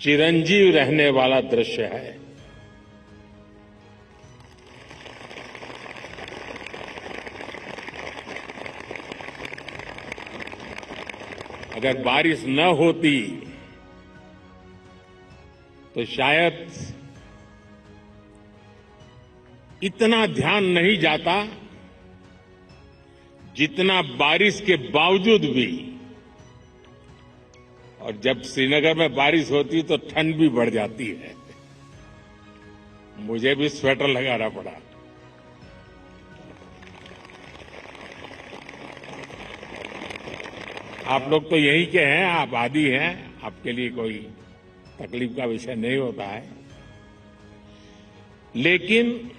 चिरंजीव रहने वाला दृश्य है। अगर बारिश न होती तो शायद इतना ध्यान नहीं जाता जितना बारिश के बावजूद भी। और जब श्रीनगर में बारिश होती तो ठंड भी बढ़ जाती है। मुझे भी स्वेटर लगाना पड़ा। आप लोग तो यही के हैं, आप आदी हैं, आपके लिए कोई तकलीफ का विषय नहीं होता है। लेकिन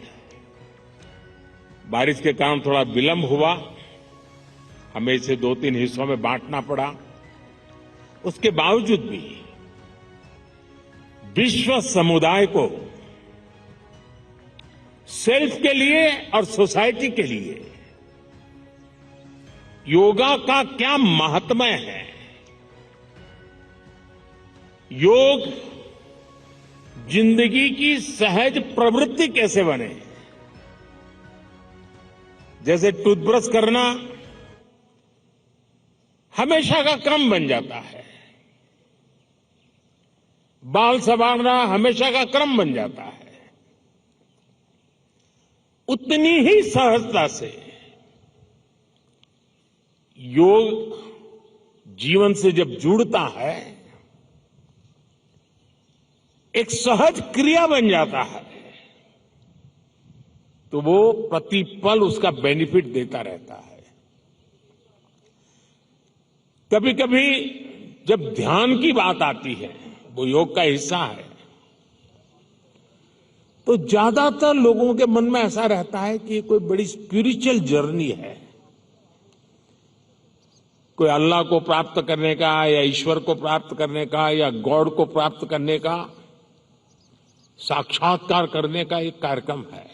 बारिश के कारण थोड़ा विलंब हुआ, हमें इसे 2-3 हिस्सों में बांटना पड़ा। उसके बावजूद भी विश्व समुदाय को सेल्फ के लिए और सोसाइटी के लिए योगा का क्या महात्म्य है, योग जिंदगी की सहज प्रवृत्ति कैसे बने। जैसे टूथब्रश करना हमेशा का क्रम बन जाता है, बाल संवारना हमेशा का क्रम बन जाता है, उतनी ही सहजता से योग जीवन से जब जुड़ता है एक सहज क्रिया बन जाता है, तो वो प्रतिपल उसका बेनिफिट देता रहता है। कभी कभी जब ध्यान की बात आती है, वो योग का हिस्सा है, तो ज्यादातर लोगों के मन में ऐसा रहता है कि कोई बड़ी स्पिरिचुअल जर्नी है, कोई अल्लाह को प्राप्त करने का या ईश्वर को प्राप्त करने का या गॉड को प्राप्त करने का, साक्षात्कार करने का एक कार्यक्रम है।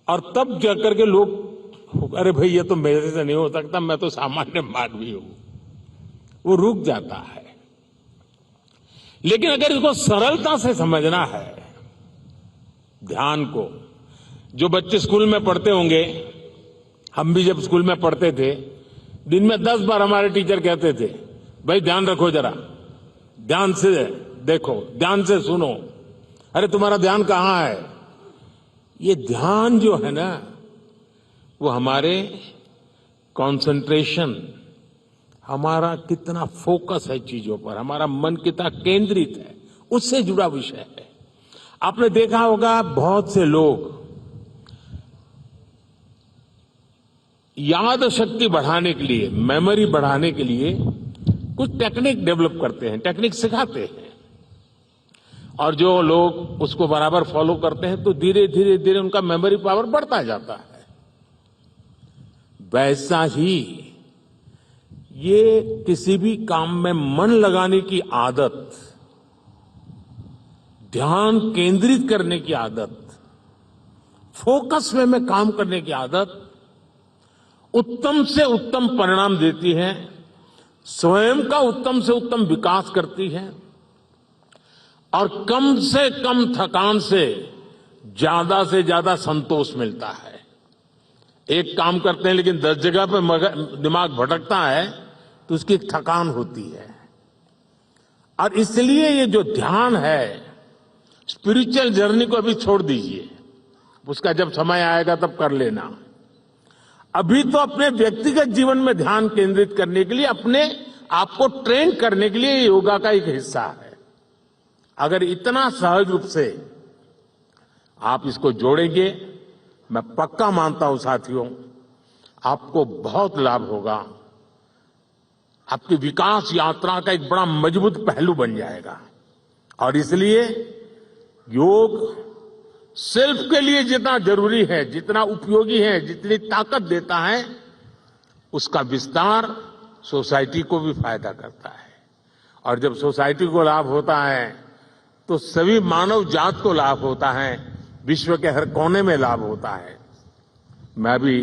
और तब जाकर के लोग, अरे भाई ये तो मेरे से नहीं हो सकता, मैं तो सामान्य मानवी हूं, वो रुक जाता है। लेकिन अगर इसको सरलता से समझना है, ध्यान को, जो बच्चे स्कूल में पढ़ते होंगे, हम भी जब स्कूल में पढ़ते थे, दिन में 10 बार हमारे टीचर कहते थे, भाई ध्यान रखो, जरा ध्यान से देखो, ध्यान से सुनो। अरे तुम्हारा ध्यान कहां है? ये ध्यान जो है ना, वो हमारे कंसंट्रेशन, हमारा कितना फोकस है चीजों पर, हमारा मन कितना केंद्रित है, उससे जुड़ा विषय है। आपने देखा होगा बहुत से लोग याद शक्ति बढ़ाने के लिए, मेमोरी बढ़ाने के लिए कुछ टेक्निक डेवलप करते हैं, टेक्निक सिखाते हैं, और जो लोग उसको बराबर फॉलो करते हैं तो धीरे धीरे धीरे उनका मेमोरी पावर बढ़ता जाता है। वैसा ही ये किसी भी काम में मन लगाने की आदत, ध्यान केंद्रित करने की आदत, फोकस में काम करने की आदत उत्तम से उत्तम परिणाम देती है, स्वयं का उत्तम से उत्तम विकास करती है, और कम से कम थकान से ज्यादा संतोष मिलता है। एक काम करते हैं लेकिन 10 जगह पे दिमाग भटकता है तो उसकी थकान होती है। और इसलिए ये जो ध्यान है, स्पिरिचुअल जर्नी को अभी छोड़ दीजिए, उसका जब समय आएगा तब कर लेना। अभी तो अपने व्यक्तिगत जीवन में ध्यान केंद्रित करने के लिए, अपने आप को ट्रेन करने के लिए योगा का एक हिस्सा है। अगर इतना सहज रूप से आप इसको जोड़ेंगे, मैं पक्का मानता हूं साथियों, आपको बहुत लाभ होगा, आपकी विकास यात्रा का एक बड़ा मजबूत पहलू बन जाएगा। और इसलिए योग सेल्फ के लिए जितना जरूरी है, जितना उपयोगी है, जितनी ताकत देता है, उसका विस्तार सोसाइटी को भी फायदा करता है। और जब सोसाइटी को लाभ होता है तो सभी मानव जात को लाभ होता है, विश्व के हर कोने में लाभ होता है। मैं अभी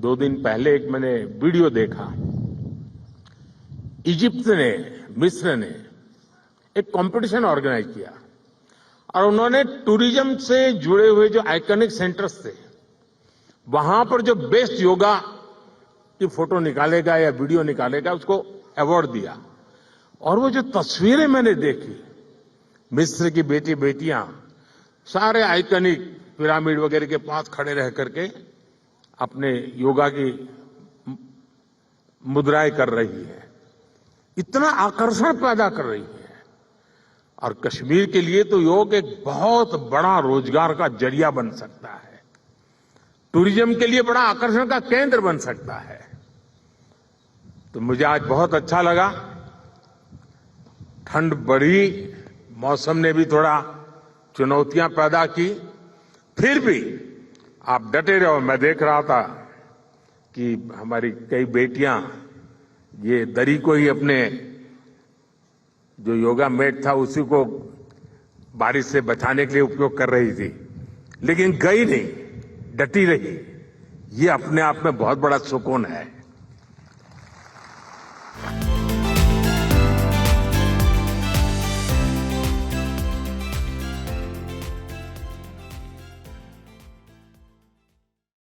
2 दिन पहले मैंने वीडियो देखा, इजिप्ट ने, मिस्र ने एक कंपटीशन ऑर्गेनाइज किया और उन्होंने टूरिज्म से जुड़े हुए जो आइकॉनिक सेंटर्स थे वहां पर जो बेस्ट योगा की फोटो निकालेगा या वीडियो निकालेगा उसको अवार्ड दिया। और वो जो तस्वीरें मैंने देखी, मिस्र की बेटियां सारे आइकॉनिक पिरामिड वगैरह के पास खड़े रह करके अपने योगा की मुद्राएं कर रही है, इतना आकर्षण पैदा कर रही है। और कश्मीर के लिए तो योग एक बहुत बड़ा रोजगार का जरिया बन सकता है, टूरिज्म के लिए बड़ा आकर्षण का केंद्र बन सकता है। तो मुझे आज बहुत अच्छा लगा। ठंड बढ़ी, मौसम ने भी थोड़ा चुनौतियां पैदा की, फिर भी आप डटे रहो। मैं देख रहा था कि हमारी कई बेटियां ये दरी को ही अपने जो योगा मैट था उसी को बारिश से बचाने के लिए उपयोग कर रही थी, लेकिन गई नहीं, डटी रही। ये अपने आप में बहुत बड़ा सुकून है।